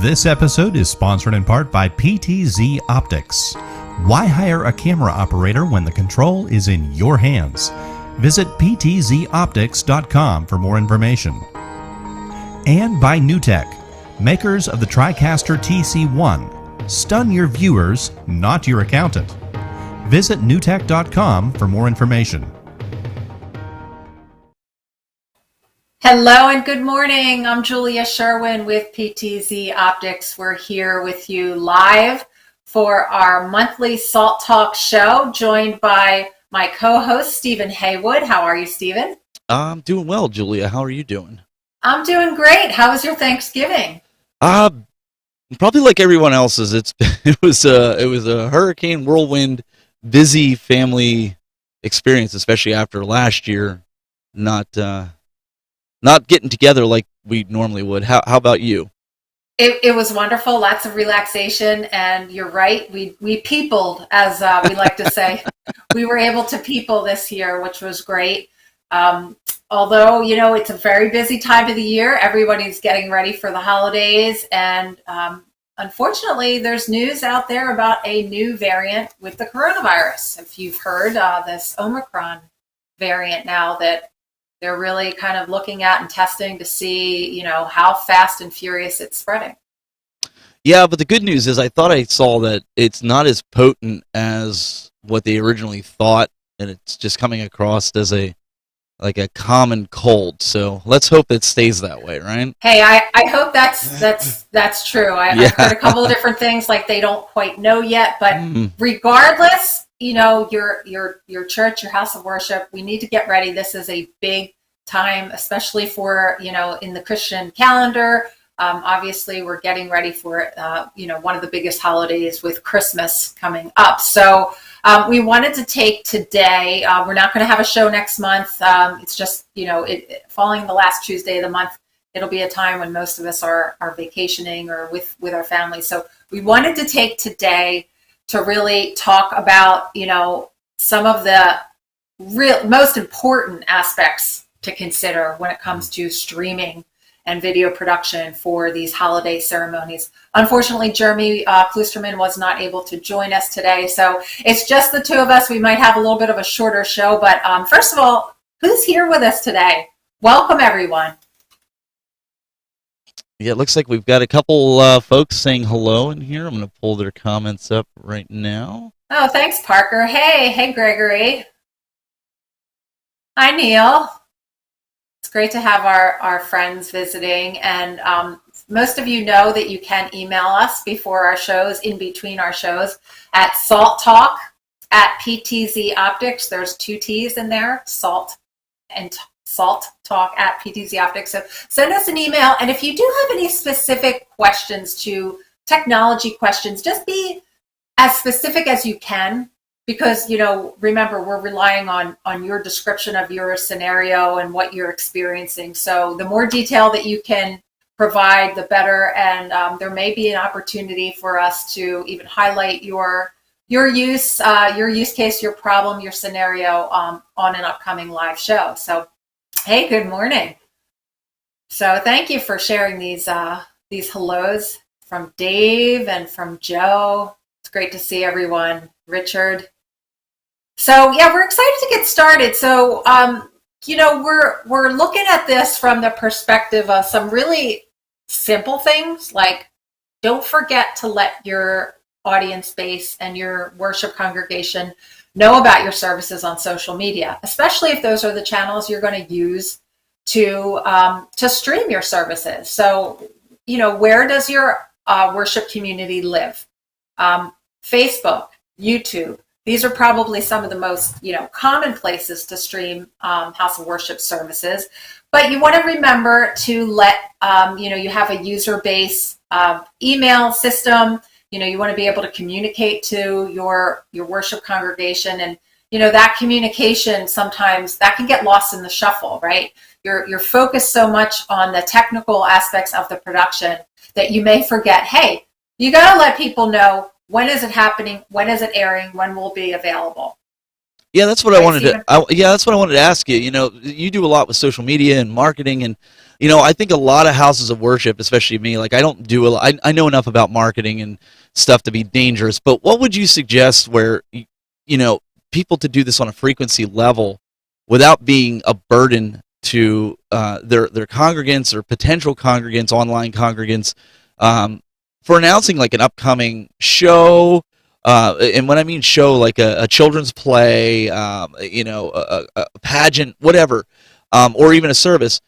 This episode is sponsored in part by PTZOptics. Why hire a camera operator when the control is in your hands? Visit PTZOptics.com for more information. And by NewTek, makers of the TriCaster TC1. Stun your viewers, not your accountant. Visit newtek.com for more information. Hello and good morning. I'm Julia Sherwin with PTZOptics. We're here with you live for our monthly Salt Talk show, joined by my co-host, Stephen Haywood. How are you, Stephen? I'm doing well, Julia. How are you doing? I'm doing great. How was your Thanksgiving? Probably like everyone else's. It was a hurricane whirlwind, busy family experience, especially after last year. Not getting together like we normally would. How about you? It was wonderful. Lots of relaxation, and you're right. We peopled, as we like to say. We were able to people this year, which was great. Although, it's a very busy time of the year. Everybody's getting ready for the holidays, and unfortunately, there's news out there about a new variant with the coronavirus. If you've heard this Omicron variant now that they're really kind of looking at and testing to see, how fast and furious it's spreading. Yeah, but the good news is I thought I saw that it's not as potent as what they originally thought, and it's just coming across as a common cold. So let's hope it stays that way, right? Hey, I hope that's true. I've heard a couple of different things, like they don't quite know yet, but regardless, your church, your house of worship, we need to get ready. This is a big time, especially for, in the Christian calendar. Obviously, we're getting ready for, one of the biggest holidays with Christmas coming up. So we wanted to take today, we're not going to have a show next month. It's just, following the last Tuesday of the month, it'll be a time when most of us are vacationing or with our families. So we wanted to take today to really talk about, some of the most important aspects to consider when it comes to streaming and video production for these holiday ceremonies. Unfortunately, Jeremy Klusterman was not able to join us today, so it's just the two of us. We might have a little bit of a shorter show, but first of all, who's here with us today? Welcome, everyone. Yeah, it looks like we've got a couple folks saying hello in here. I'm going to pull their comments up right now. Oh, thanks, Parker. Hey, Gregory. Hi, Neil. It's great to have our friends visiting. And most of you know that you can email us before our shows, in between our shows, at salttalk@PTZOptics. There's two T's in there, salt and salttalk@PTZOptics. So send us an email. And if you do have any specific questions, technology questions, just be as specific as you can, because, remember, we're relying on your description of your scenario and what you're experiencing. So the more detail that you can provide, the better. And there may be an opportunity for us to even highlight your use case, your problem, your scenario on an upcoming live show. So, hey, good morning. So thank you for sharing these hellos from Dave and from Joe. It's great to see everyone. Richard. So yeah, we're excited to get started. So we're looking at this from the perspective of some really simple things, like don't forget to let your audience base and your worship congregation know about your services on social media, especially if those are the channels you're going to use to stream your services. So, where does your worship community live? Facebook, YouTube. These are probably some of the most, common places to stream house of worship services. But you want to remember to let, you have a user base email system. You want to be able to communicate to your worship congregation, and that communication, sometimes that can get lost in the shuffle, right? You're focused so much on the technical aspects of the production that you may forget, hey, you got to let people know, when is it happening, when is it airing, when will it be available. Yeah, that's what I wanted to. That's what I wanted to ask you. You do a lot with social media and marketing, and I think a lot of houses of worship, especially me, like I don't do a lot, I know enough about marketing and stuff to be dangerous, but what would you suggest where, people to do this on a frequency level without being a burden to their congregants or potential congregants, online congregants, for announcing like an upcoming show, and when I mean show, like a children's play, a pageant, whatever, or even a service.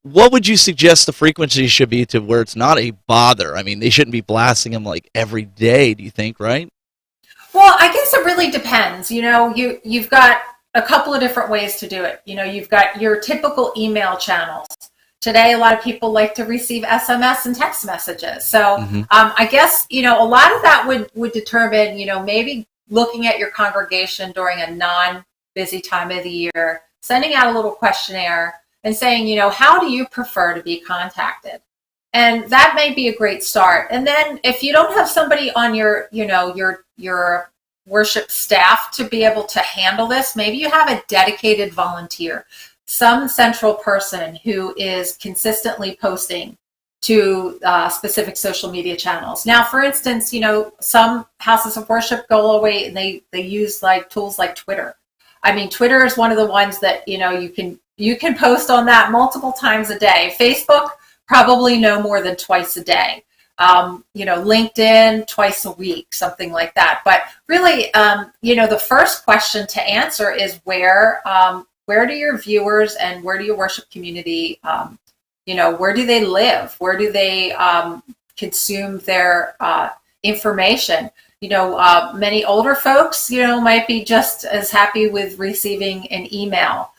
What would you suggest the frequency should be to where it's not a bother? I mean, they shouldn't be blasting them like every day, do you think, right? Well, I guess it really depends. You've got a couple of different ways to do it. You've got your typical email channels. Today, a lot of people like to receive SMS and text messages. So I guess, a lot of that would determine, maybe looking at your congregation during a non-busy time of the year, sending out a little questionnaire and saying, how do you prefer to be contacted? And that may be a great start. And then if you don't have somebody on your worship staff to be able to handle this, maybe you have a dedicated volunteer, some central person who is consistently posting to specific social media channels. Now, for instance, some houses of worship go away and they use like tools like Twitter. I mean, Twitter is one of the ones that, you can post on that multiple times a day. Facebook, probably no more than twice a day. LinkedIn, twice a week, something like that. But really, the first question to answer is where do your viewers and where do your worship community, where do they live? Where do they consume their information? Many older folks, might be just as happy with receiving an email.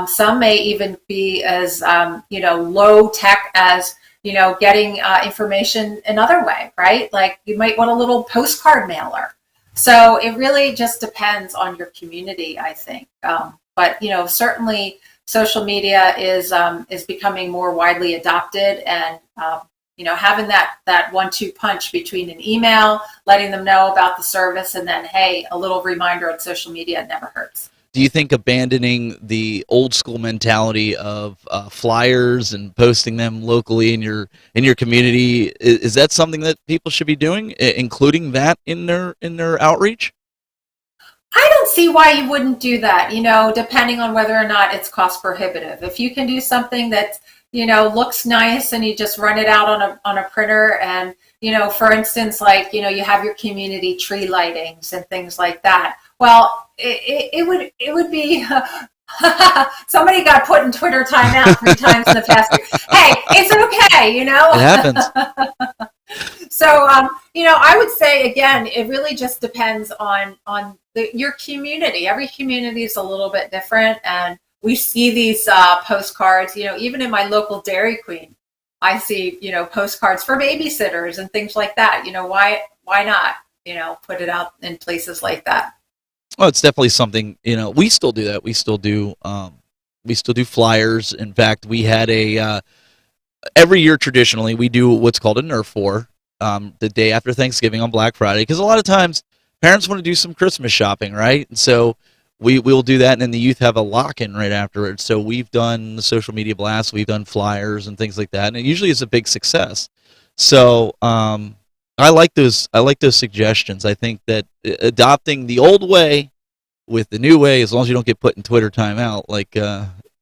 Some may even be as, low tech as, getting information another way, right? Like you might want a little postcard mailer. So it really just depends on your community, I think. But certainly social media is becoming more widely adopted, and having that 1-2 punch between an email, letting them know about the service, and then hey, a little reminder on social media never hurts. Do you think abandoning the old school mentality of flyers and posting them locally in your community, is that something that people should be doing, including that in their outreach? I don't see why you wouldn't do that, depending on whether or not it's cost prohibitive. If you can do something that, looks nice and you just run it out on a printer and, for instance, like, you have your community tree lightings and things like that. Well, it would be, somebody got put in Twitter timeout 3 times in the past week. Hey, it's okay, It happens. So, I would say, again, it really just depends on your community. Every community is a little bit different, and we see these postcards, even in my local Dairy Queen, I see, postcards for babysitters and things like that. Why not, put it out in places like that? Well, it's definitely something, we still do that. We still do flyers. In fact, we had every year traditionally, we do what's called a Nerf War, the day after Thanksgiving on Black Friday, because a lot of times parents want to do some Christmas shopping, right? And so we'll do that, and then the youth have a lock-in right afterwards. So we've done the social media blasts, we've done flyers and things like that, and it usually is a big success. So I like those suggestions. I think that adopting the old way with the new way, as long as you don't get put in Twitter timeout like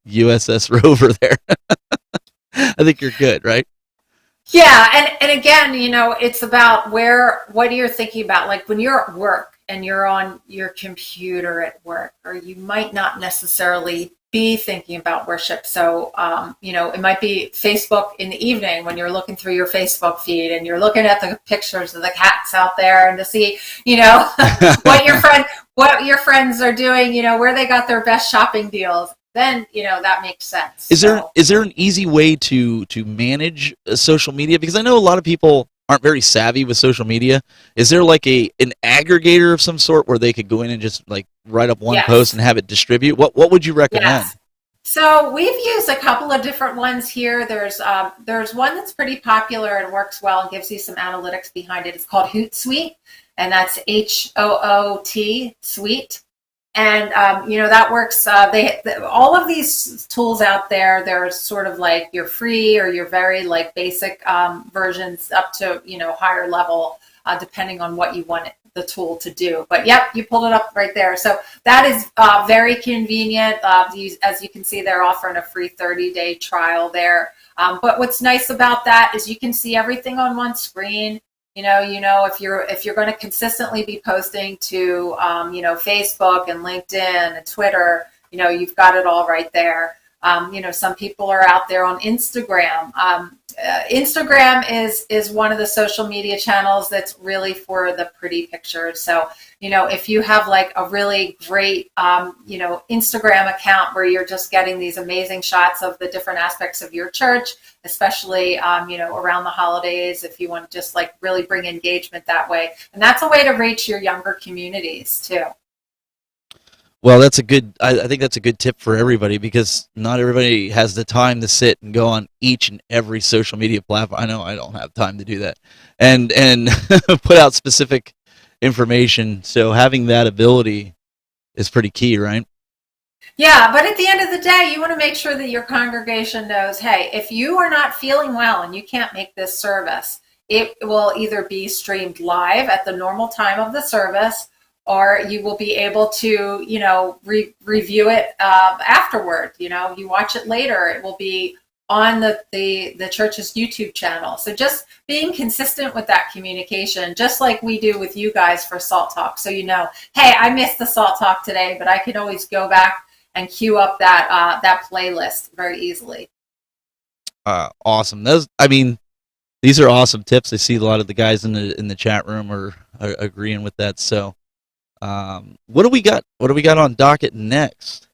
USS Rover there, I think you're good, right? Yeah, and again, it's about what you're thinking about. Like when you're at work and you're on your computer at work, or you might not necessarily be thinking about worship. So, it might be Facebook in the evening when you're looking through your Facebook feed and you're looking at the pictures of the cats out there and to see, what your friends are doing, where they got their best shopping deals. Then, that makes sense. Is there an easy way to manage social media? Because I know a lot of people aren't very savvy with social media. Is there like an aggregator of some sort where they could go in and just like write up one post and have it distribute? What would you recommend? Yes. So we've used a couple of different ones here. There's one that's pretty popular and works well and gives you some analytics behind it. It's called Hootsuite, and that's HOOT Suite. And that works. All of these tools out there, they're sort of like your free or your very like basic versions up to higher level, depending on what you want the tool to do. But yep, you pulled it up right there. So that is very convenient. As you can see, they're offering a free 30-day trial there. But what's nice about that is you can see everything on one screen. If you're going to consistently be posting to Facebook and LinkedIn and Twitter, you've got it all right there. Some people are out there on Instagram. Instagram is one of the social media channels that's really for the pretty pictures. So, if you have like a really great, Instagram account where you're just getting these amazing shots of the different aspects of your church, especially, around the holidays, if you want to just like really bring engagement that way. And that's a way to reach your younger communities too. Well, I think that's a good tip for everybody, because not everybody has the time to sit and go on each and every social media platform. I know I don't have time to do that, and put out specific information. So having that ability is pretty key, right? Yeah, but at the end of the day, you want to make sure that your congregation knows, hey, if you are not feeling well and you can't make this service, it will either be streamed live at the normal time of the service, or you will be able to, review it afterward. You watch it later. It will be on the church's YouTube channel. So just being consistent with that communication, just like we do with you guys for Salt Talk. So hey, I missed the Salt Talk today, but I can always go back and queue up that playlist very easily. Awesome. These are awesome tips. I see a lot of the guys in the chat room are agreeing with that. So. What do we got? What do we got on docket next?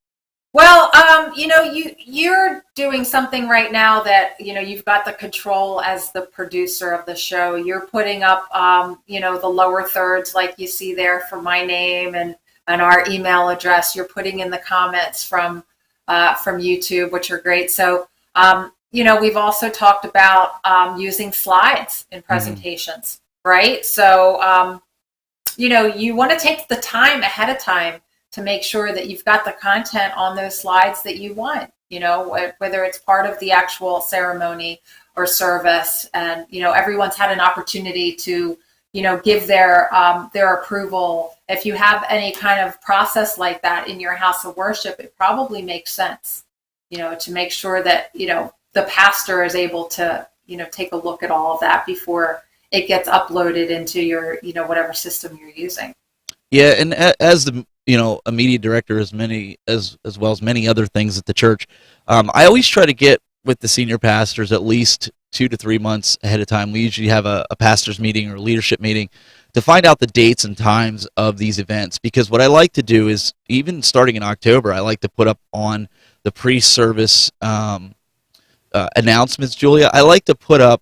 Well, you're doing something right now that, you've got the control as the producer of the show. You're putting up, the lower thirds, like you see there, for my name and our email address. You're putting in the comments from YouTube, which are great. So, we've also talked about using slides in presentations, right? So, you want to take the time ahead of time to make sure that you've got the content on those slides that you want, whether it's part of the actual ceremony or service. And, everyone's had an opportunity to, give their approval. If you have any kind of process like that in your house of worship, it probably makes sense, to make sure that, the pastor is able to, take a look at all of that before it gets uploaded into your, whatever system you're using. Yeah, and as the a media director, as well as many other things at the church, I always try to get with the senior pastors at least 2 to 3 months ahead of time. We usually have a pastors meeting or leadership meeting to find out the dates and times of these events, because what I like to do is, even starting in October, I like to put up on the pre-service announcements, Julia. I like to put up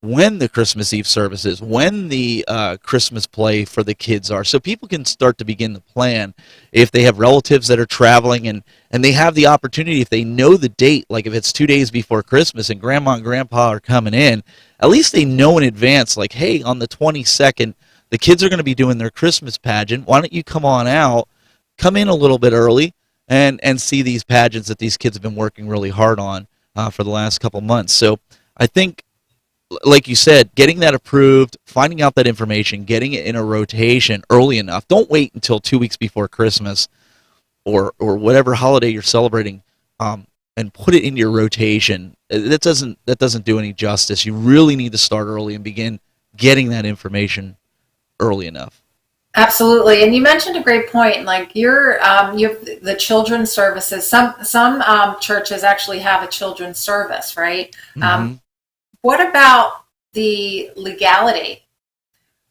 when the Christmas Eve service is, when the Christmas play for the kids are, so people can start to begin to plan. If they have relatives that are traveling and they have the opportunity, if they know the date, like if it's 2 days before Christmas and grandma and grandpa are coming in, at least they know in advance, like, hey, on the 22nd, the kids are going to be doing their Christmas pageant. Why don't you come on out, come in a little bit early, and see these pageants that these kids have been working really hard on for the last couple months. So I think, like you said, getting that approved, finding out that information, getting it in a rotation early enough. Don't wait until 2 weeks before Christmas or whatever holiday you're celebrating, and put it in your rotation. That doesn't do any justice. You really need to start early and begin getting that information early enough. Absolutely, and you mentioned a great point. Like you have the children's services. Some churches actually have a children's service, right? Mm-hmm. What about the legality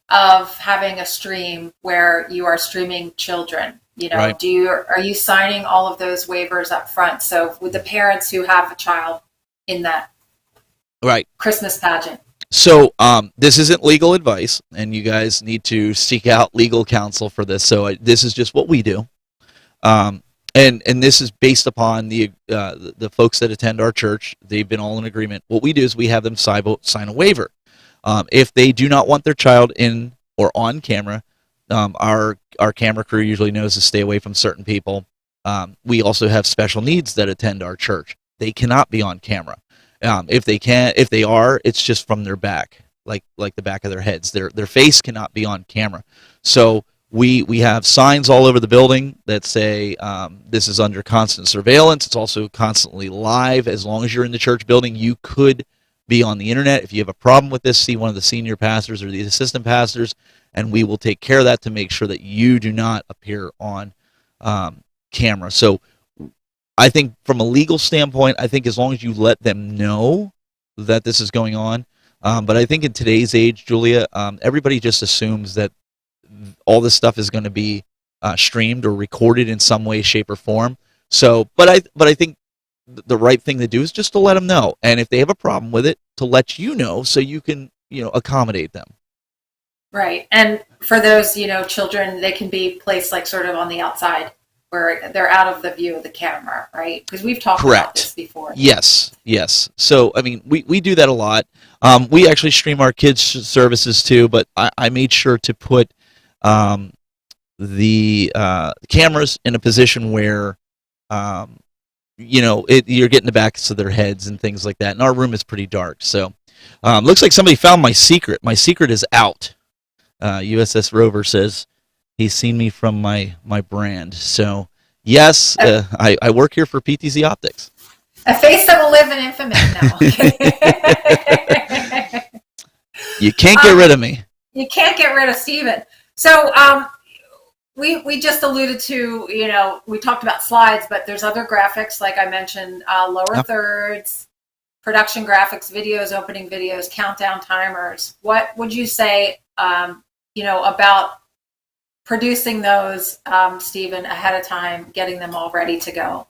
of having a stream where you are streaming children? Right. Are you signing all of those waivers up front? So with the parents who have a child in that right Christmas pageant. So this isn't legal advice, and you guys need to seek out legal counsel for this. So this is just what we do. And this is based upon the folks that attend our church. They've been all in agreement. What we do is we have them sign a waiver. If they do not want their child in or on camera, Our camera crew usually knows to stay away from certain people. We also have special needs that attend our church. They cannot be on camera. If they are, it's just from their back, like the back of their heads. Their face cannot be on camera. So we have signs all over the building that say this is under constant surveillance. It's also constantly live. As long as you're in the church building, you could be on the internet. If you have a problem with this, see one of the senior pastors or the assistant pastors, and we will take care of that to make sure that you do not appear on camera. So I think from a legal standpoint, I think as long as you let them know that this is going on, but I think in today's age, Julia, everybody just assumes that all this stuff is going to be streamed or recorded in some way, shape, or form. So, but I think the right thing to do is just to let them know, and if they have a problem with it, to let you know so you can accommodate them. Right, and for those children, they can be placed like sort of on the outside, where they're out of the view of the camera, right? Because we've talked about this before. Yes. So, I mean, we do that a lot. We actually stream our kids' services too, but I made sure to put the cameras in a position where, you're getting the backs of their heads and things like that. And our room is pretty dark. So, looks like somebody found my secret. My secret is out. USS Rover says he's seen me from my brand. So, yes, I work here for PTZOptics. A face that will live in infamy now. You can't get rid of me. You can't get rid of Steven. So, we just alluded to, we talked about slides, but there's other graphics, like I mentioned, lower thirds, production graphics, videos, opening videos, countdown timers. What would you say, about producing those, Stephen, ahead of time, getting them all ready to go?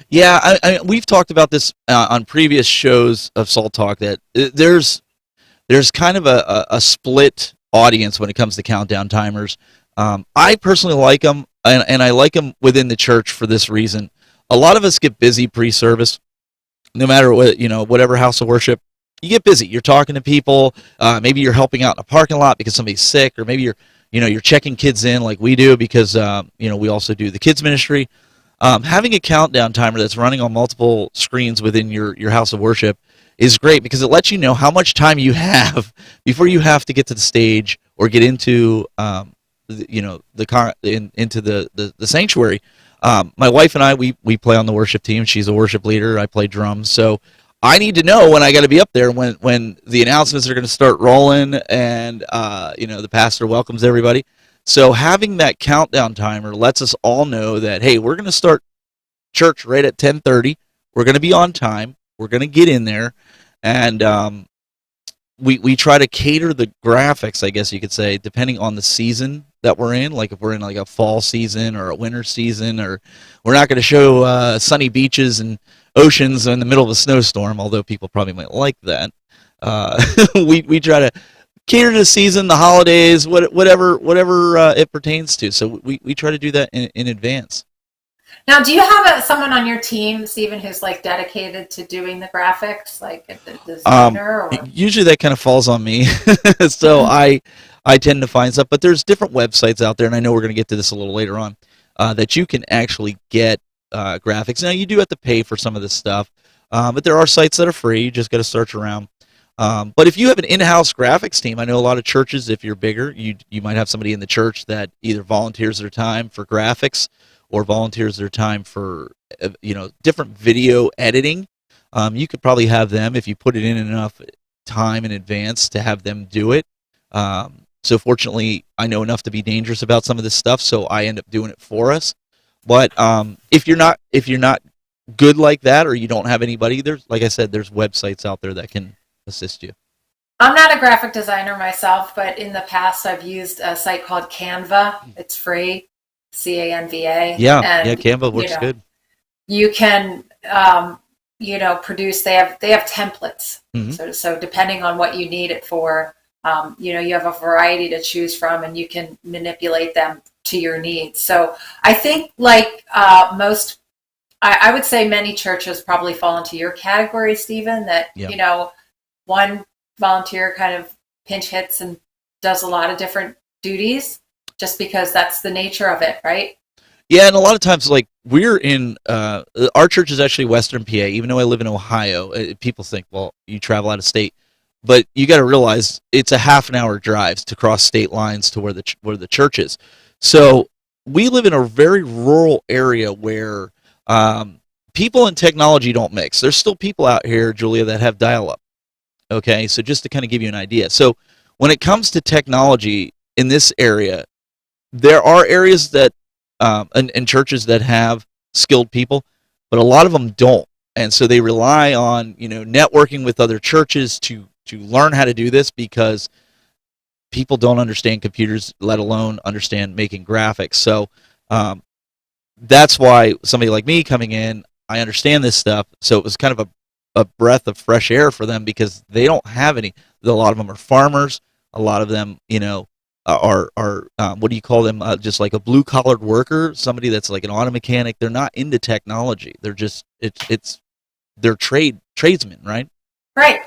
Yeah, we've talked about this on previous shows of Salt Talk, that there's kind of a split audience when it comes to countdown timers. I personally like them, and I like them within the church for this reason. A lot of us get busy pre-service, no matter what, whatever house of worship. You get busy. You're talking to people. Maybe you're helping out in a parking lot because somebody's sick, or maybe you're checking kids in like we do because we also do the kids ministry. Having a countdown timer that's running on multiple screens within your house of worship is great because it lets you know how much time you have before you have to get to the stage or get into into the sanctuary. My wife and I we play on the worship team. She's a worship leader. I play drums, so I need to know when I got to be up there when the announcements are going to start rolling and the pastor welcomes everybody. So having that countdown timer lets us all know that, hey, we're going to start church right at 10:30. We're going to be on time. We're going to get in there, and we try to cater the graphics, I guess you could say, depending on the season that we're in. Like if we're in like a fall season or a winter season, or we're not going to show sunny beaches and oceans in the middle of a snowstorm, although people probably might like that. We try to cater to the season, the holidays, whatever it pertains to. So we try to do that in advance. Now, do you have someone on your team, Stephen, who's like dedicated to doing the graphics, like the designer? Or? Usually that kind of falls on me. So I tend to find stuff, but there's different websites out there, and I know we're going to get to this a little later on, that you can actually get graphics. Now, you do have to pay for some of this stuff, but there are sites that are free. You just got to search around. But if you have an in-house graphics team, I know a lot of churches, if you're bigger, you might have somebody in the church that either volunteers their time for graphics or volunteers their time for different video editing. You could probably have them, if you put it in enough time in advance, to have them do it. So fortunately, I know enough to be dangerous about some of this stuff, so I end up doing it for us. But if you're not good like that, or you don't have anybody, like I said, there's websites out there that can assist you. I'm not a graphic designer myself, but in the past I've used a site called Canva. It's free, Canva. Yeah, Canva works good. You can, produce. They have templates. Mm-hmm. So depending on what you need it for, you have a variety to choose from, and you can manipulate them to your needs. So I think, like I would say many churches probably fall into your category, Stephen. That one volunteer kind of pinch hits and does a lot of different duties. just because that's the nature of it, right? Yeah, and a lot of times, like, we're in, our church is actually Western PA, even though I live in Ohio. People think, well, you travel out of state. But you got to realize it's a half an hour drive to cross state lines to where the church is. So we live in a very rural area where people and technology don't mix. There's still people out here, Julia, that have dial-up. Okay, so just to kind of give you an idea. So when it comes to technology in this area, there are areas that and churches that have skilled people, but a lot of them don't, and so they rely on networking with other churches to learn how to do this, because people don't understand computers, let alone understand making graphics. So that's why somebody like me coming in, I understand this stuff. So it was kind of a breath of fresh air for them, because they don't have any. A lot of them are farmers. A lot of them, are what do you call them? Just like a blue collared worker, somebody that's like an auto mechanic. They're not into technology. They're just they're tradesmen, right? Right.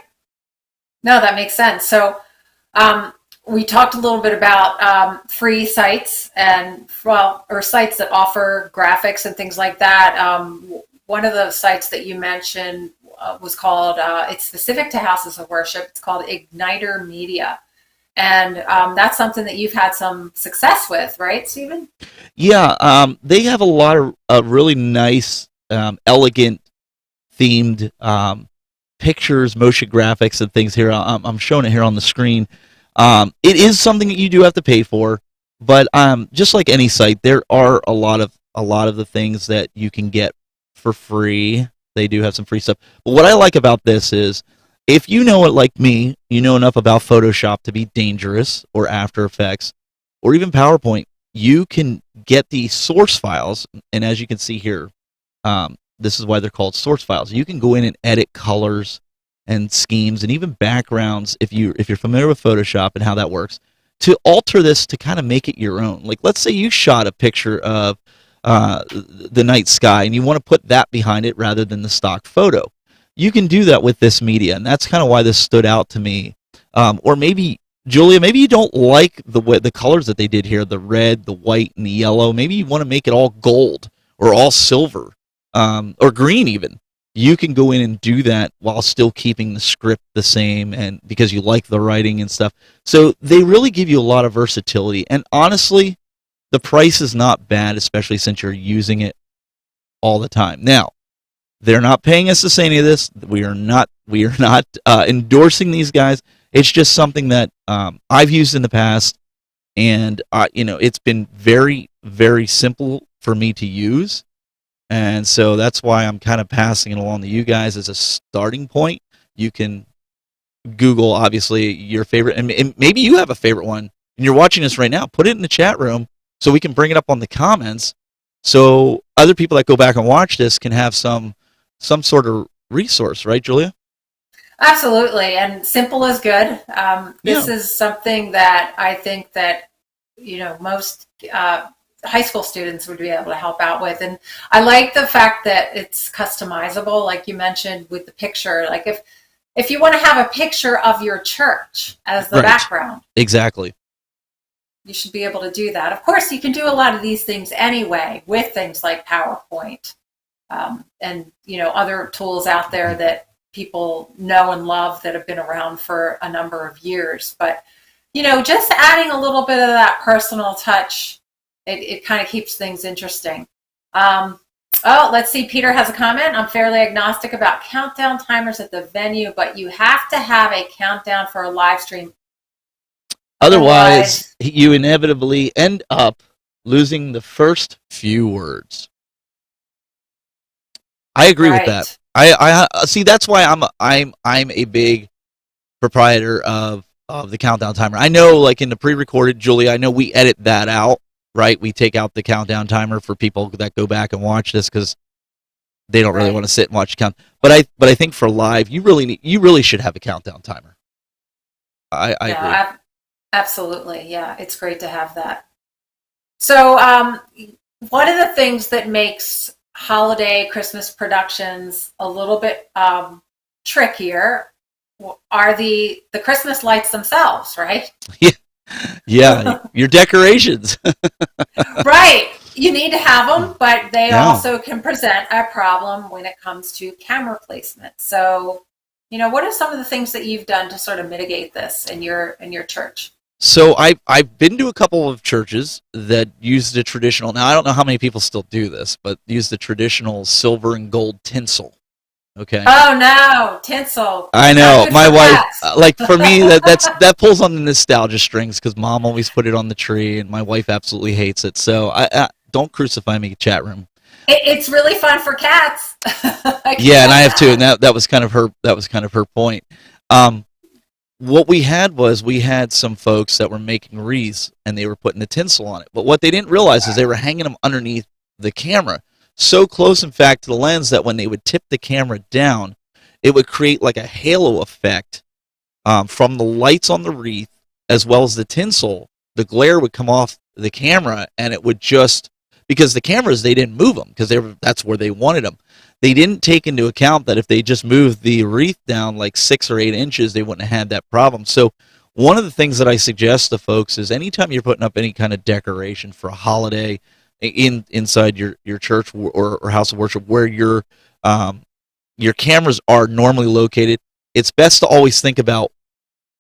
No, that makes sense. So we talked a little bit about free sites or sites that offer graphics and things like that. One of the sites that you mentioned was called, it's specific to houses of worship. It's called Igniter Media. And that's something that you've had some success with, right, Stephen? Yeah, they have a lot of really nice, elegant, themed pictures, motion graphics, and things here. I'm showing it here on the screen. It is something that you do have to pay for, but just like any site, there are a lot of the things that you can get for free. They do have some free stuff. But what I like about this is, if you know it like me, you know enough about Photoshop to be dangerous, or After Effects, or even PowerPoint, you can get the source files, and as you can see here, this is why they're called source files. You can go in and edit colors and schemes and even backgrounds, if you're familiar with Photoshop and how that works, to alter this to kind of make it your own. Like, let's say you shot a picture of the night sky and you want to put that behind it rather than the stock photo. You can do that with this media, and that's kind of why this stood out to me. Or maybe, Julia, maybe you don't like the colors that they did here, the red, the white, and the yellow. Maybe you want to make it all gold or all silver, or green even. You can go in and do that while still keeping the script the same, and because you like the writing and stuff. So they really give you a lot of versatility, and honestly, the price is not bad, especially since you're using it all the time. Now, they're not paying us to say any of this. We are not endorsing these guys. It's just something that I've used in the past, and it's been very, very simple for me to use. And so that's why I'm kind of passing it along to you guys as a starting point. You can Google, obviously, your favorite, and maybe you have a favorite one, and you're watching this right now. Put it in the chat room so we can bring it up on the comments, so other people that go back and watch this can have some sort of resource, right, Julia? Absolutely, and simple is good. This is something that I think that most high school students would be able to help out with. And I like the fact that it's customizable, like you mentioned with the picture. Like if you want to have a picture of your church as the background. Exactly. You should be able to do that. Of course, you can do a lot of these things anyway with things like PowerPoint and other tools out there that people know and love that have been around for a number of years. But, just adding a little bit of that personal touch, it kind of keeps things interesting. Let's see. Peter has a comment. I'm fairly agnostic about countdown timers at the venue, but you have to have a countdown for a live stream. Otherwise, you inevitably end up losing the first few words. I agree with that. I see. That's why I'm a big proprietor of the countdown timer. I know, like in the pre-recorded, Julia, I know we edit that out. Right, we take out the countdown timer for people that go back and watch this because they don't really want to sit and watch count. But I think for live, you really should have a countdown timer. I agree. Absolutely, yeah, it's great to have that. So, one of the things that makes holiday Christmas productions a little bit trickier are the Christmas lights themselves, right? Yeah, your decorations. Right. You need to have them, but they Yeah. also can present a problem when it comes to camera placement. So, what are some of the things that you've done to sort of mitigate this in your church? So I've been to a couple of churches that use the traditional. Now I don't know how many people still do this, but use the traditional silver and gold tinsel. Okay. Oh no, tinsel. I Not know good my for wife. cats. Like for me, that pulls on the nostalgia strings because mom always put it on the tree, and my wife absolutely hates it. So I don't crucify me, chat room. It's really fun for cats. Yeah, and I have too, and that was kind of her. That was kind of her point. What we had some folks that were making wreaths, and they were putting the tinsel on it. But what they didn't realize is they were hanging them underneath the camera, so close, in fact, to the lens that when they would tip the camera down, it would create like a halo effect from the lights on the wreath as well as the tinsel. The glare would come off the camera, and it would just, because the cameras, they didn't move them because that's where they wanted them. They didn't take into account that if they just moved the wreath down like 6 or 8 inches, they wouldn't have had that problem. So one of the things that I suggest to folks is anytime you're putting up any kind of decoration for a holiday inside your church or house of worship where your cameras are normally located, it's best to always think about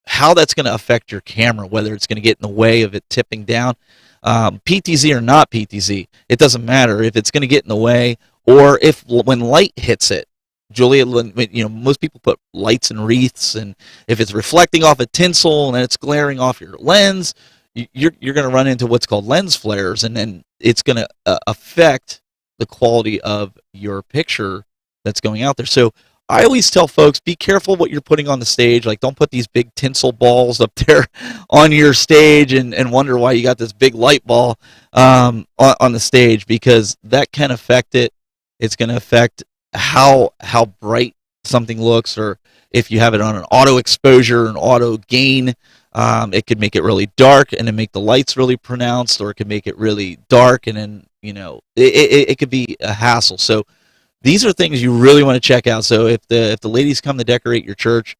how that's going to affect your camera, whether it's going to get in the way of it tipping down. PTZ or not PTZ, it doesn't matter if it's going to get in the way, or if when light hits it. Julia, most people put lights and wreaths, and if it's reflecting off a tinsel and it's glaring off your lens, you're going to run into what's called lens flares, and then it's going to affect the quality of your picture that's going out there. So I always tell folks, be careful what you're putting on the stage. Like, don't put these big tinsel balls up there on your stage and wonder why you got this big light ball on the stage, because that can affect it. It's going to affect how bright something looks, or if you have it on an auto exposure, an auto gain, it could make it really dark and then make the lights really pronounced, or it could make it really dark and then, it could be a hassle. So these are things you really want to check out. So if the ladies come to decorate your church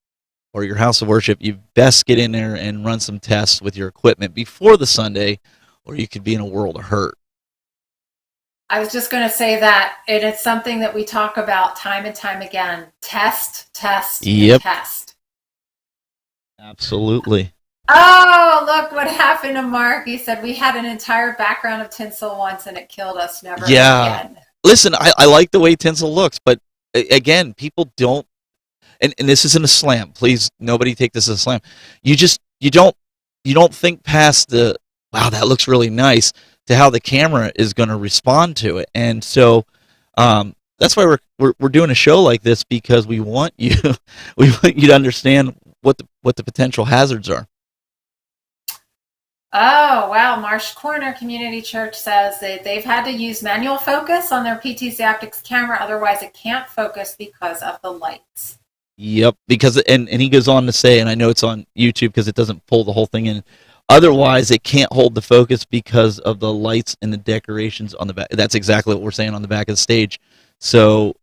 or your house of worship, you best get in there and run some tests with your equipment before the Sunday, or you could be in a world of hurt. I was just going to say that, and it's something that we talk about time and time again. Test, Yep. and test. Absolutely. Oh, look what happened to Mark. He said, we had an entire background of tinsel once and it killed us. Never again. Listen, I like the way tinsel looks, but again, people don't, and this isn't a slam. Please, nobody take this as a slam. You don't think past the, wow, that looks really nice, to how the camera is going to respond to it. And so that's why we're doing a show like this, because we want you to understand what the potential hazards are. Oh, wow. Marsh Corner Community Church says that they've had to use manual focus on their PTZOptics camera, otherwise it can't focus because of the lights. Yep, because and he goes on to say, and I know it's on YouTube because it doesn't pull the whole thing in, otherwise it can't hold the focus because of the lights and the decorations on the back. That's exactly what we're saying on the back of the stage. So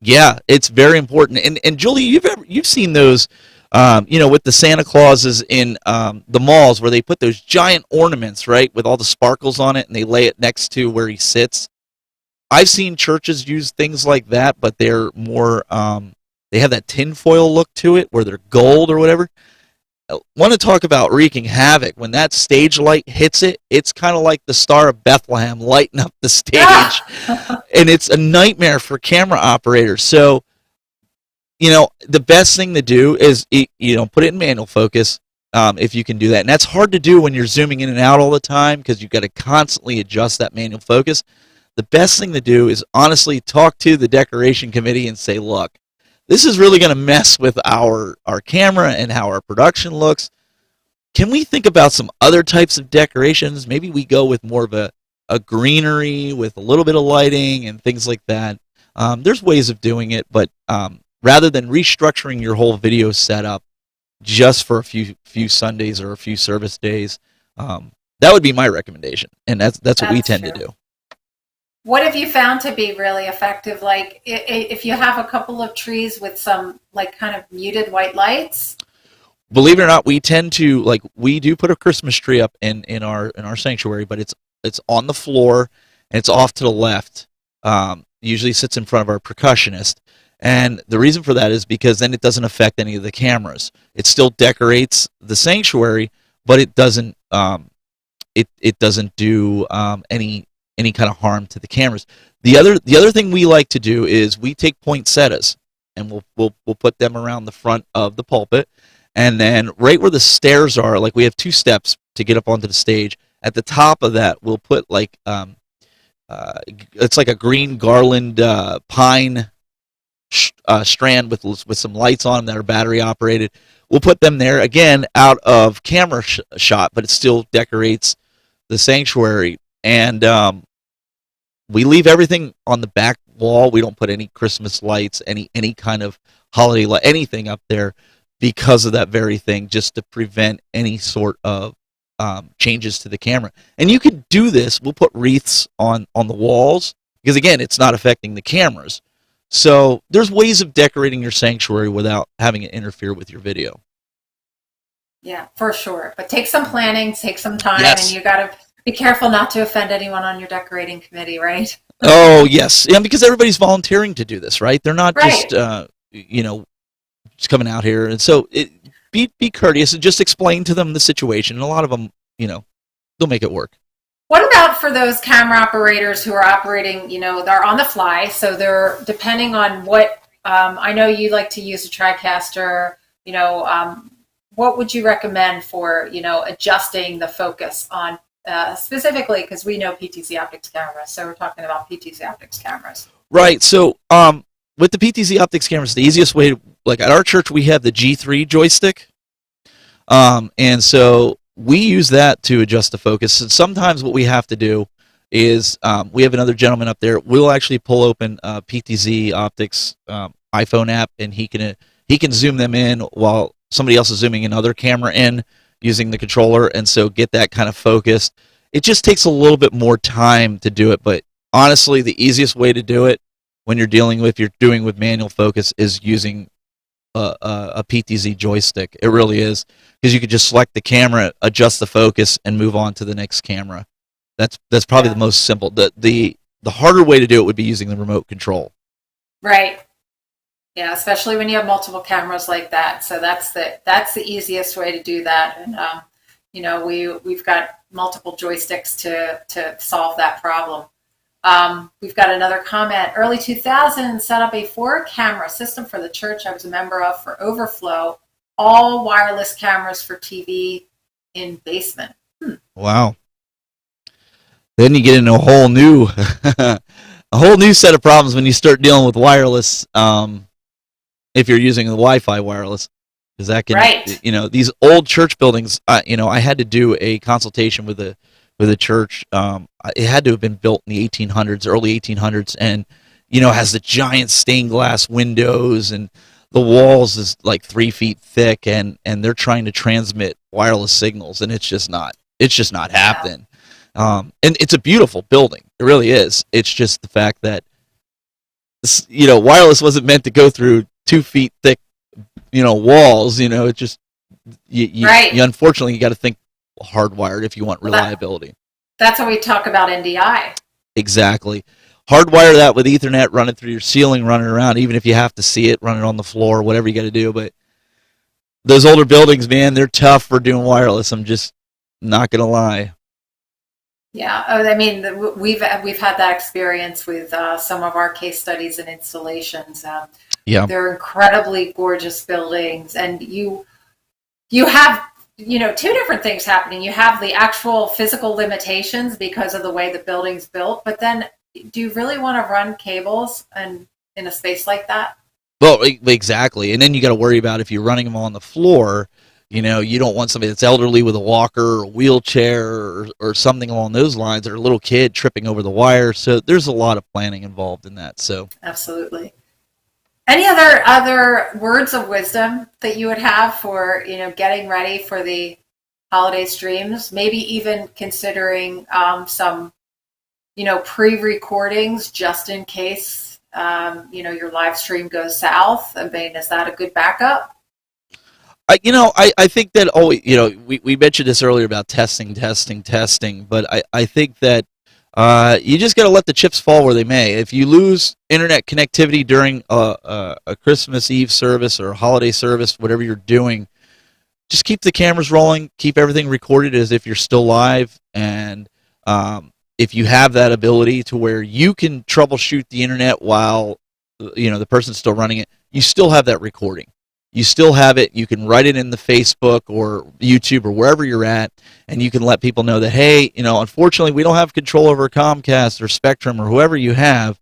yeah, it's very important. And Julie, you've seen those with the Santa Clauses in the malls where they put those giant ornaments, right, with all the sparkles on it, and they lay it next to where he sits. I've seen churches use things like that, but they're more, they have that tinfoil look to it where they're gold or whatever. I want to talk about wreaking havoc. When that stage light hits it, it's kind of like the Star of Bethlehem lighting up the stage. And it's a nightmare for camera operators. So, the best thing to do is, put it in manual focus if you can do that. And that's hard to do when you're zooming in and out all the time because you've got to constantly adjust that manual focus. The best thing to do is honestly talk to the decoration committee and say, look, this is really going to mess with our camera and how our production looks. Can we think about some other types of decorations? Maybe we go with more of a greenery with a little bit of lighting and things like that. There's ways of doing it, but rather than restructuring your whole video setup just for a few Sundays or a few service days, that would be my recommendation, and that's what we tend to do. What have you found to be really effective? Like if you have a couple of trees with some like kind of muted white lights? believe it or not, we tend to we do put a Christmas tree up in our sanctuary, but it's on the floor and it's off to the left. Usually sits in front of our percussionist, and the reason for that is because then it doesn't affect any of the cameras. It still decorates the sanctuary, but it doesn't it doesn't do any kind of harm to the cameras. The other thing we like to do is we take poinsettias and we'll put them around the front of the pulpit. And then right where the stairs are, like we have 2 steps to get up onto the stage. At the top of that, we'll put it's like a green garland pine strand with some lights on that are battery operated. We'll put them there again out of camera shot, but it still decorates the sanctuary. And we leave everything on the back wall. We don't put any Christmas lights, any kind of holiday light, anything up there, because of that very thing, just to prevent any sort of changes to the camera. And you could do this. We'll put wreaths on the walls because, again, it's not affecting the cameras. So there's ways of decorating your sanctuary without having it interfere with your video. Yeah, for sure. But take some planning, take some time, Yes. and you got to be careful not to offend anyone on your decorating committee, right? Oh, yes. Yeah, because everybody's volunteering to do this, right? They're not Right. just coming out here. And so be courteous and just explain to them the situation. And a lot of them, they'll make it work. What about for those camera operators who are operating, they're on the fly, so they're depending on what, I know you like to use a TriCaster, what would you recommend for, adjusting the focus on, specifically, because we know PTZOptics cameras, so we're talking about PTZOptics cameras. Right. So with the PTZOptics cameras, the easiest way, like at our church, we have the G3 joystick. And so we use that to adjust the focus. And sometimes what we have to do is we have another gentleman up there. We'll actually pull open PTZOptics iPhone app, and he can zoom them in while somebody else is zooming another camera in using the controller, and so get that kind of focused. It just takes a little bit more time to do it, but honestly, the easiest way to do it when you're doing with manual focus is using a PTZ joystick. It really is, because you could just select the camera, adjust the focus, and move on to the next camera. That's probably the most simple. The harder way to do it would be using the remote control. Right. Yeah, especially when you have multiple cameras like that. So that's the easiest way to do that. And we've got multiple joysticks to solve that problem. We've got another comment. Early 2000s, set up a 4-camera system for the church I was a member of for overflow. All wireless cameras for TV in basement. Wow. Then you get into a whole new set of problems when you start dealing with wireless. If you're using the Wi-Fi wireless, because that can, right. These old church buildings. I had to do a consultation with a church. It had to have been built in the 1800s, early 1800s, and has the giant stained glass windows, and the walls is like 3 feet thick, and they're trying to transmit wireless signals, and it's just not happening. And it's a beautiful building. It really is. It's just the fact that wireless wasn't meant to go through 2 feet thick, walls. It just you unfortunately you got to think hardwired if you want reliability. That's when we talk about NDI. Exactly. Hardwire that with Ethernet, run it through your ceiling, run it around, even if you have to see it, run it on the floor, whatever you got to do. But those older buildings, man, they're tough for doing wireless. I'm just not going to lie. Yeah, I mean, we've had that experience with some of our case studies and installations. They're incredibly gorgeous buildings, and you have two different things happening. You have the actual physical limitations because of the way the building's built, but then do you really want to run cables in a space like that? Well, exactly, and then you got to worry about if you're running them on the floor. You don't want somebody that's elderly with a walker or a wheelchair or something along those lines, or a little kid tripping over the wire. So there's a lot of planning involved in that. So absolutely. Any other words of wisdom that you would have for getting ready for the holiday streams? Maybe even considering some pre-recordings just in case your live stream goes south. I mean, is that a good backup? I think that always, we mentioned this earlier about testing, but I think that you just got to let the chips fall where they may. If you lose internet connectivity during a Christmas Eve service or a holiday service, whatever you're doing, just keep the cameras rolling, keep everything recorded as if you're still live, and if you have that ability to where you can troubleshoot the internet while the person's still running it, you still have that recording. You still have it. You can write it in the Facebook or YouTube or wherever you're at, and you can let people know that, hey, unfortunately, we don't have control over Comcast or Spectrum or whoever you have.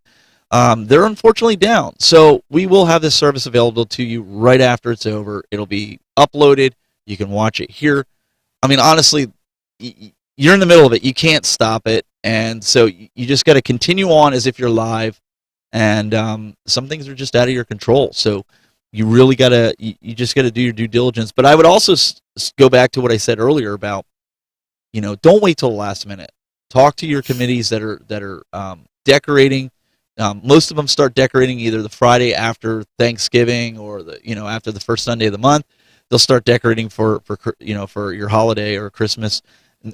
They're unfortunately down. So we will have this service available to you right after it's over. It'll be uploaded. You can watch it here. I mean, honestly, you're in the middle of it. You can't stop it. And so you just got to continue on as if you're live. And some things are just out of your control. So you really you just got to do your due diligence. But I would also go back to what I said earlier about, don't wait till the last minute. Talk to your committees that are decorating. Most of them start decorating either the Friday after Thanksgiving or after the first Sunday of the month. They'll start decorating for your holiday or Christmas,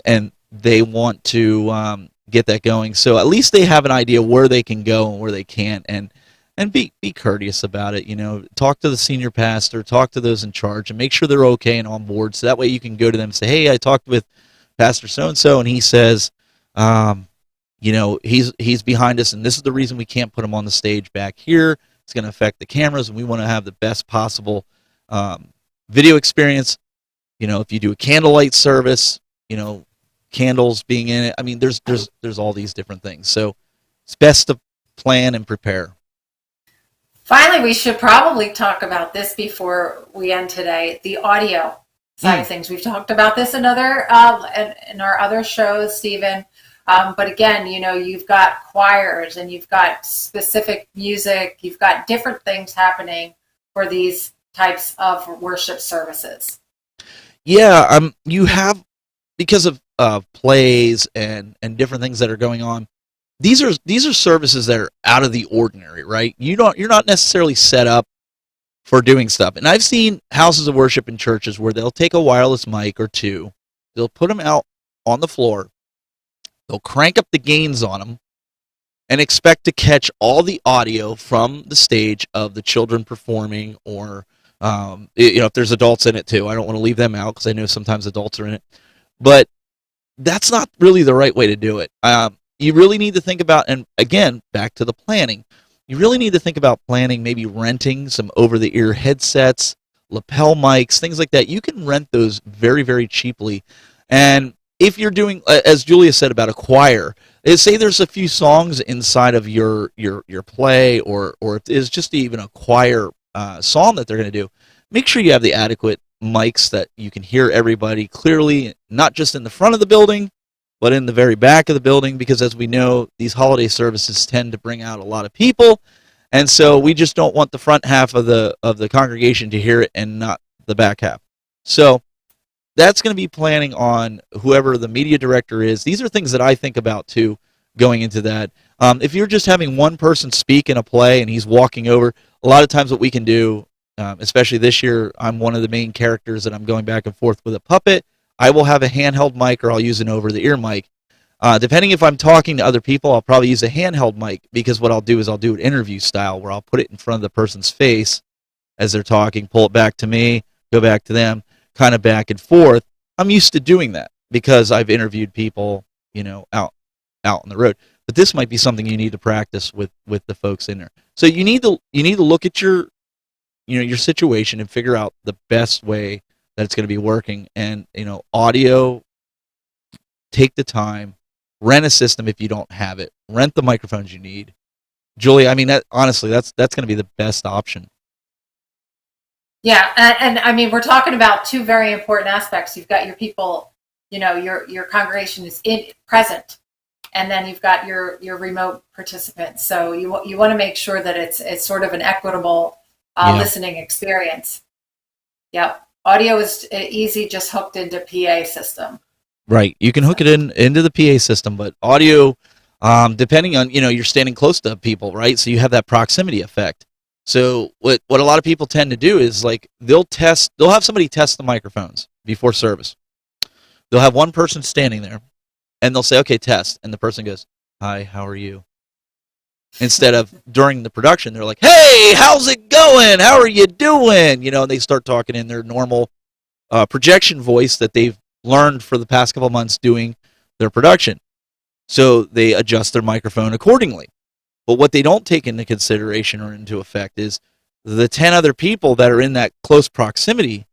and they want to get that going. So at least they have an idea where they can go and where they can't, and be courteous about it. Talk to the senior pastor, talk to those in charge, and make sure they're okay and on board. So that way you can go to them and say, hey, I talked with Pastor so-and-so, and he says, he's behind us, and this is the reason we can't put him on the stage back here. It's going to affect the cameras, and we want to have the best possible video experience. If you do a candlelight service, candles being in it. I mean, there's all these different things. So it's best to plan and prepare. Finally, we should probably talk about this before we end today, the audio side of things. We've talked about this in our other shows, Stephen. But again, you've got choirs and you've got specific music. You've got different things happening for these types of worship services. Yeah, you have, because of plays and different things that are going on. These are services that are out of the ordinary, right? You're not necessarily set up for doing stuff. And I've seen houses of worship in churches where they'll take a wireless mic or two, they'll put them out on the floor, they'll crank up the gains on them, and expect to catch all the audio from the stage of the children performing, or if there's adults in it too. I don't want to leave them out because I know sometimes adults are in it, but that's not really the right way to do it. You really need to think about, and again, back to the planning, you really need to think about planning, maybe renting some over-the-ear headsets, lapel mics, things like that. You can rent those very, very cheaply. And if you're doing, as Julia said about a choir, say there's a few songs inside of your play, or if it's just even a choir song that they're going to do, make sure you have the adequate mics that you can hear everybody clearly, not just in the front of the building, but in the very back of the building, because as we know, these holiday services tend to bring out a lot of people, and so we just don't want the front half of the congregation to hear it and not the back half. So that's going to be planning on whoever the media director is. These are things that I think about too, going into that. If you're just having one person speak in a play and he's walking over, a lot of times what we can do, especially this year, I'm one of the main characters and I'm going back and forth with a puppet. I will have a handheld mic, or I'll use an over-the-ear mic. Depending if I'm talking to other people, I'll probably use a handheld mic, because what I'll do is I'll do it interview style, where I'll put it in front of the person's face as they're talking, pull it back to me, go back to them, kind of back and forth. I'm used to doing that because I've interviewed people, out on the road. But this might be something you need to practice with the folks in there. So you need to look at your situation and figure out the best way that it's going to be working. And audio, take the time, rent a system if you don't have it, rent the microphones you need. Julie, I mean, honestly, that's going to be the best option. Yeah, and I mean, we're talking about two very important aspects. You've got your people, your congregation is present, and then you've got your remote participants. So you want to make sure that it's sort of an equitable listening experience. Yep. Audio is easy, just hooked into PA system. Right. You can hook it into the PA system, but audio, depending on, you're standing close to people, right? So you have that proximity effect. So what a lot of people tend to do is like they'll have somebody test the microphones before service. They'll have one person standing there, and they'll say, "Okay, test," and the person goes, "Hi, how are you?" Instead of during the production, they're like, "Hey, how's it going? How are you doing?" You know, and they start talking in their normal projection voice that they've learned for the past couple months doing their production. So they adjust their microphone accordingly. But what they don't take into consideration or into effect is the 10 other people that are in that close proximity,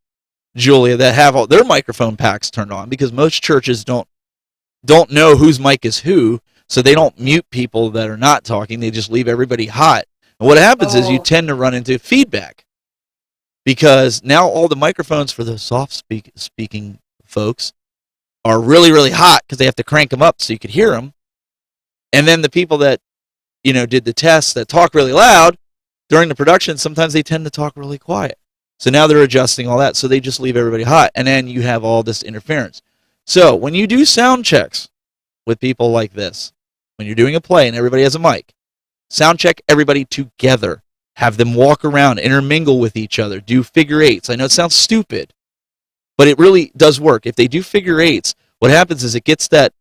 Julia, that have all their microphone packs turned on, because most churches don't know whose mic is who, so they don't mute people that are not talking. They just leave everybody hot. And what happens is you tend to run into feedback, because now all the microphones for the soft speaking folks are really, really hot because they have to crank them up so you could hear them. And then the people that did the tests that talk really loud during the production, sometimes they tend to talk really quiet. So now they're adjusting all that, so they just leave everybody hot. And then you have all this interference. So when you do sound checks with people like this, when you're doing a play and everybody has a mic, sound check everybody together. Have them walk around, intermingle with each other, do figure eights. I know it sounds stupid, but it really does work. If they do figure eights, what happens is it gets that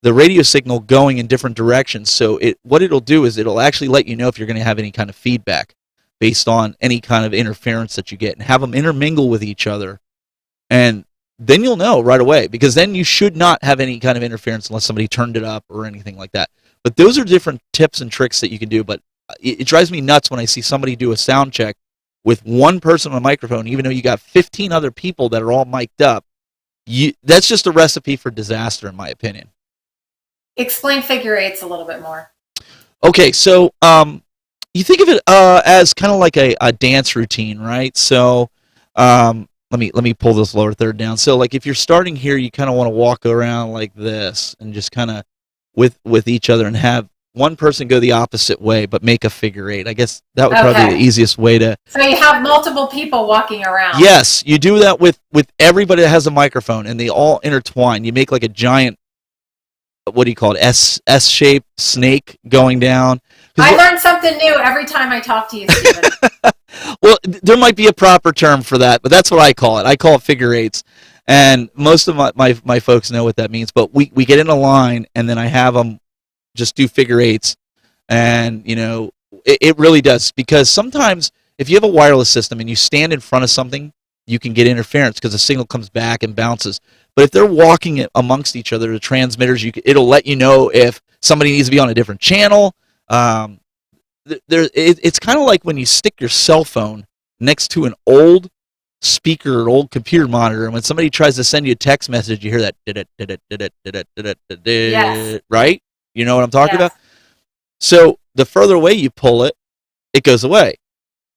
the radio signal going in different directions. So what it'll do is it'll actually let you know if you're going to have any kind of feedback based on any kind of interference that you get, and have them intermingle with each other. And then you'll know right away, because then you should not have any kind of interference unless somebody turned it up or anything like that. But those are different tips and tricks that you can do. But it drives me nuts when I see somebody do a sound check with one person on a microphone, even though you got 15 other people that are all mic'd up. That's just a recipe for disaster, in my opinion. Explain figure eights a little bit more. Okay, so you think of it as kind of like a dance routine, right? So let me pull this lower third down. So like if you're starting here, you kind of want to walk around like this and just kind of with each other, and have one person go the opposite way, but make a figure eight. I guess that would probably be the easiest way to. So you have multiple people walking around. Yes, you do that with everybody that has a microphone, and they all intertwine. You make like a giant, what do you call it, S-shaped snake going down. I learn something new every time I talk to you, Stephen. Well, there might be a proper term for that, but that's what I call it. I call it figure eights. And most of my folks know what that means. But we get in a line, and then I have them just do figure eights. And, it really does. Because sometimes if you have a wireless system and you stand in front of something, you can get interference because the signal comes back and bounces. But if they're walking amongst each other, the transmitters, it'll let you know if somebody needs to be on a different channel. It's kind of like when you stick your cell phone next to an old speaker or old computer monitor, and when somebody tries to send you a text message, you hear that, yes. Right? You know what I'm talking Yes. about? So the further away you pull it, it goes away.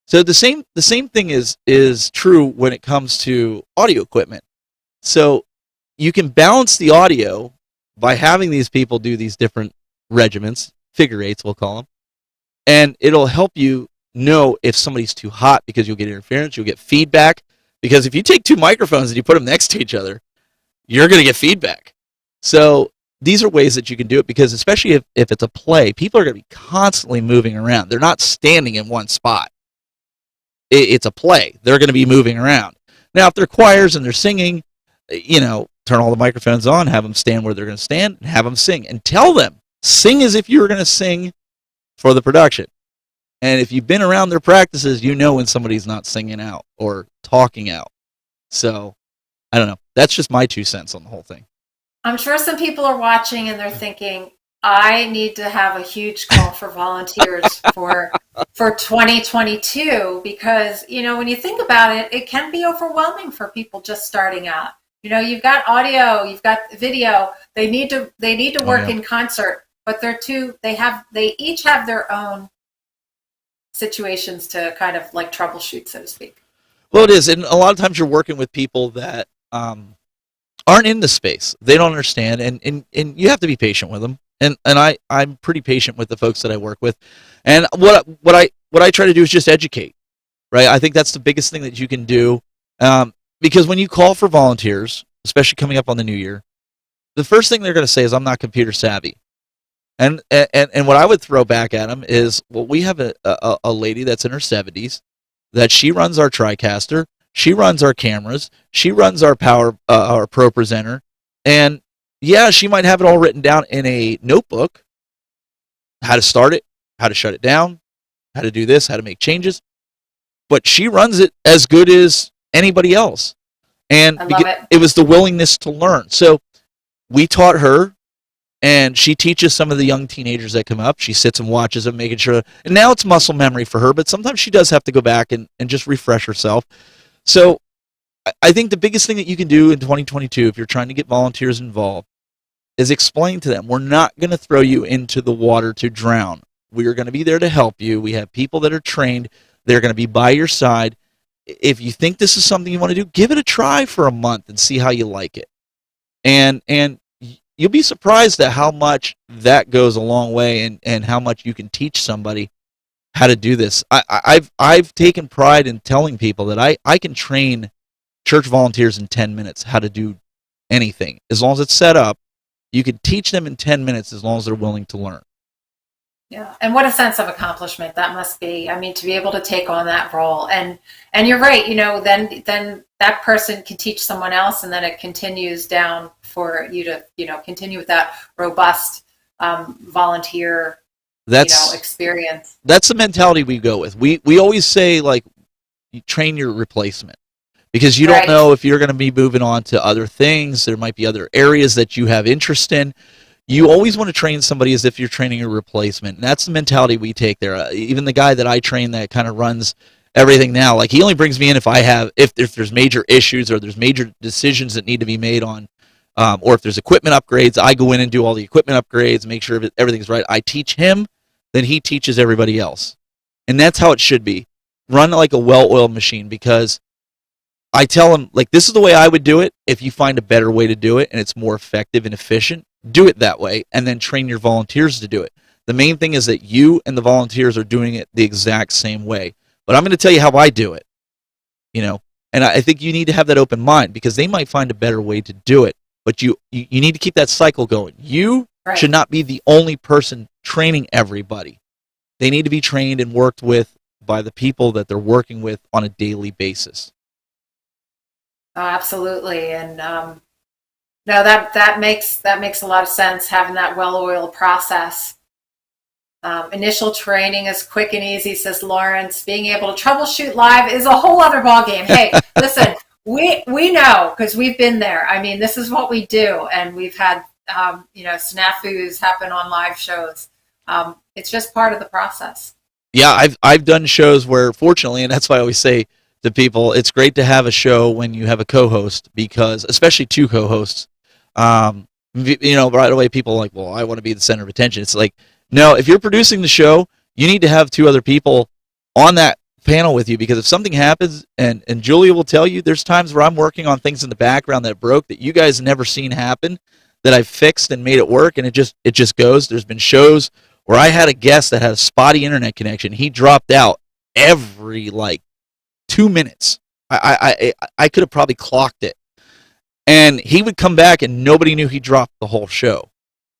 So the same thing is true when it comes to audio equipment. So you can balance the audio by having these people do these different regiments, figure eights we'll call them, and it'll help you know if somebody's too hot, because you'll get interference, you'll get feedback. Because if you take two microphones and you put them next to each other, you're going to get feedback. So these are ways that you can do it, because especially if it's a play, people are going to be constantly moving around. They're not standing in one spot. It's a play. They're going to be moving around. Now, if they're choirs and they're singing, turn all the microphones on, have them stand where they're going to stand, and have them sing. And tell them, sing as if you were going to sing for the production. And if you've been around their practices, you know when somebody's not singing out or talking out. So, I don't know. That's just my 2 cents on the whole thing. I'm sure some people are watching and they're thinking, I need to have a huge call for volunteers for 2022, because, when you think about it, it can be overwhelming for people just starting out. You've got audio, you've got video. They need to work in concert, but they each have their own situations to kind of like troubleshoot, so to speak. Well, it is, and a lot of times you're working with people that aren't in the space. They don't understand, and you have to be patient with them. And I'm pretty patient with the folks that I work with. And what I try to do is just educate, right? I think that's the biggest thing that you can do, because when you call for volunteers, especially coming up on the new year, the first thing they're going to say is, I'm not computer savvy. And what I would throw back at them is, well, we have a lady that's in her 70s that she runs our TriCaster, she runs our cameras, she runs our our Pro Presenter, and yeah, she might have it all written down in a notebook, how to start it, how to shut it down, how to do this, how to make changes, but she runs it as good as anybody else. And I love it was the willingness to learn. So we taught her, and she teaches some of the young teenagers that come up. She sits and watches them, making sure. And now it's muscle memory for her, but sometimes she does have to go back and just refresh herself. So I think the biggest thing that you can do in 2022, if you're trying to get volunteers involved, is explain to them, we're not going to throw you into the water to drown. We are going to be there to help you. We have people that are trained. They're going to be by your side. If you think this is something you want to do, give it a try for a month and see how you like it. And you'll be surprised at how much that goes a long way, and how much you can teach somebody how to do this. I've taken pride in telling people that I can train church volunteers in 10 minutes how to do anything. As long as it's set up, you can teach them in 10 minutes as long as they're willing to learn. Yeah, and what a sense of accomplishment that must be. I mean, to be able to take on that role, and you're right. Then that person can teach someone else, and then it continues down for you to continue with that robust volunteer experience. That's the mentality we go with. We always say, like, you train your replacement, because you don't know if you're going to be moving on to other things. There might be other areas that you have interest in. You always want to train somebody as if you're training a replacement, and that's the mentality we take there. Even the guy that I train that kind of runs everything now, like, he only brings me in if there's major issues or there's major decisions that need to be made on, or if there's equipment upgrades. I go in and do all the equipment upgrades, make sure everything's right. I teach him, then he teaches everybody else, and that's how it should be. Run like a well-oiled machine, because I tell him, like, this is the way I would do it. If you find a better way to do it and it's more effective and efficient, do it that way, and then train your volunteers to do it. The main thing is that you and the volunteers are doing it the exact same way. But I'm going to tell you how I do it, and I think you need to have that open mind, because they might find a better way to do it. But you need to keep that cycle going. You should not be the only person training everybody. They need to be trained and worked with by the people that they're working with on a daily basis. Oh, absolutely, and no, that makes a lot of sense, having that well-oiled process. Initial training is quick and easy, says Lawrence. Being able to troubleshoot live is a whole other ballgame. Hey, listen, we know, because we've been there. I mean, this is what we do, and we've had snafus happen on live shows. It's just part of the process. Yeah, I've done shows where, fortunately, and that's why I always say to people, it's great to have a show when you have a co-host, because, especially two co-hosts, right away people are like, well, I want to be the center of attention. It's like, no, if you're producing the show, you need to have two other people on that panel with you, because if something happens, and Julia will tell you, there's times where I'm working on things in the background that broke that you guys never seen happen, that I've fixed and made it work, and it just goes. There's been shows where I had a guest that had a spotty internet connection. He dropped out every 2 minutes. I could have probably clocked it. And he would come back and nobody knew he dropped the whole show.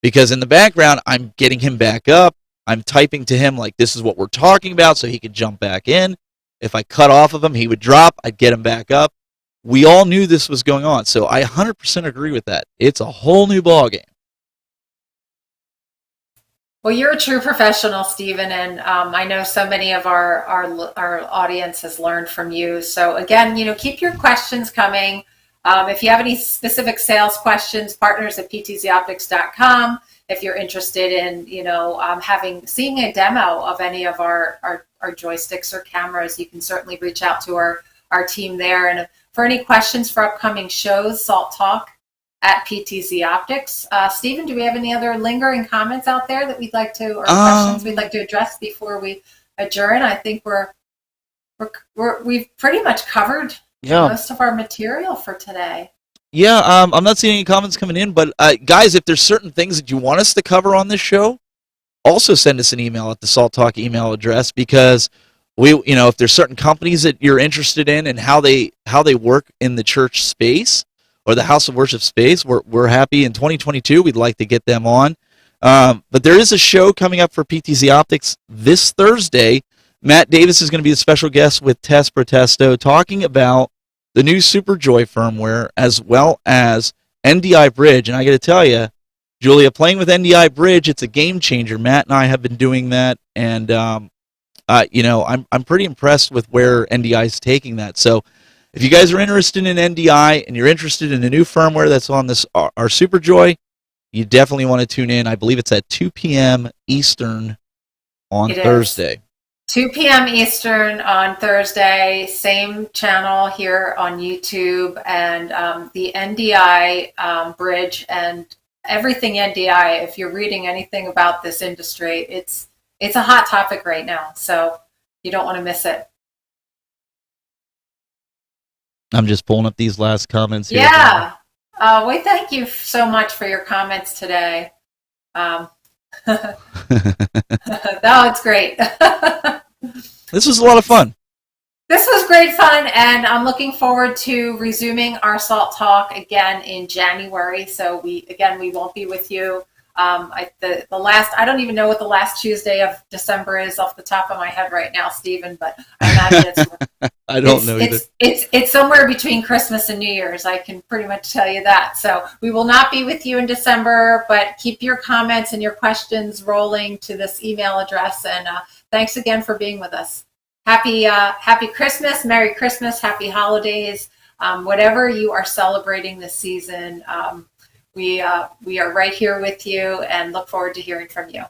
Because in the background, I'm getting him back up. I'm typing to him like, this is what we're talking about, so he could jump back in. If I cut off of him, he would drop. I'd get him back up. We all knew this was going on. So I 100% agree with that. It's a whole new ballgame. Well, you're a true professional, Stephen, and I know so many of our audience has learned from you. So again, keep your questions coming. If you have any specific sales questions, partners@PTZOptics.com. If you're interested in, seeing a demo of any of our joysticks or cameras, you can certainly reach out to our team there. And for any questions for upcoming shows, Salt Talk at PTZOptics. Stephen, do we have any other lingering comments out there that we'd like to, or questions we'd like to address before we adjourn? I think we've pretty much covered most of our material for today. Yeah, I'm not seeing any comments coming in, but guys, if there's certain things that you want us to cover on this show, also send us an email at the Salt Talk email address, because if there's certain companies that you're interested in and how they work in the church space or the house of worship space, we're happy in 2022. We'd like to get them on. But there is a show coming up for PTZ Optics this Thursday. Matt Davis is going to be the special guest with Tess Protesto talking about the new SuperJoy firmware as well as NDI Bridge. And I got to tell you, Julia, playing with NDI Bridge, it's a game changer. Matt and I have been doing that, and I'm pretty impressed with where NDI is taking that. So if you guys are interested in NDI and you're interested in the new firmware that's on this our SuperJoy, you definitely want to tune in. I believe it's at 2 p.m. Eastern on Thursday. 2 p.m. Eastern on Thursday, same channel here on YouTube, and the NDI bridge and everything NDI. If you're reading anything about this industry, it's a hot topic right now, so you don't want to miss it. I'm just pulling up these last comments here. Yeah. We thank you so much for your comments today. No, it's great. This was a lot of fun. This was great fun, and I'm looking forward to resuming our Salt Talk again in January. So we won't be with you. I don't even know what the last Tuesday of December is off the top of my head right now, Stephen, but I imagine I don't know either. It's somewhere between Christmas and New Year's. I can pretty much tell you that. So we will not be with you in December, but keep your comments and your questions rolling to this email address. And thanks again for being with us. Happy Christmas, Merry Christmas, Happy Holidays, whatever you are celebrating this season. We are right here with you and look forward to hearing from you.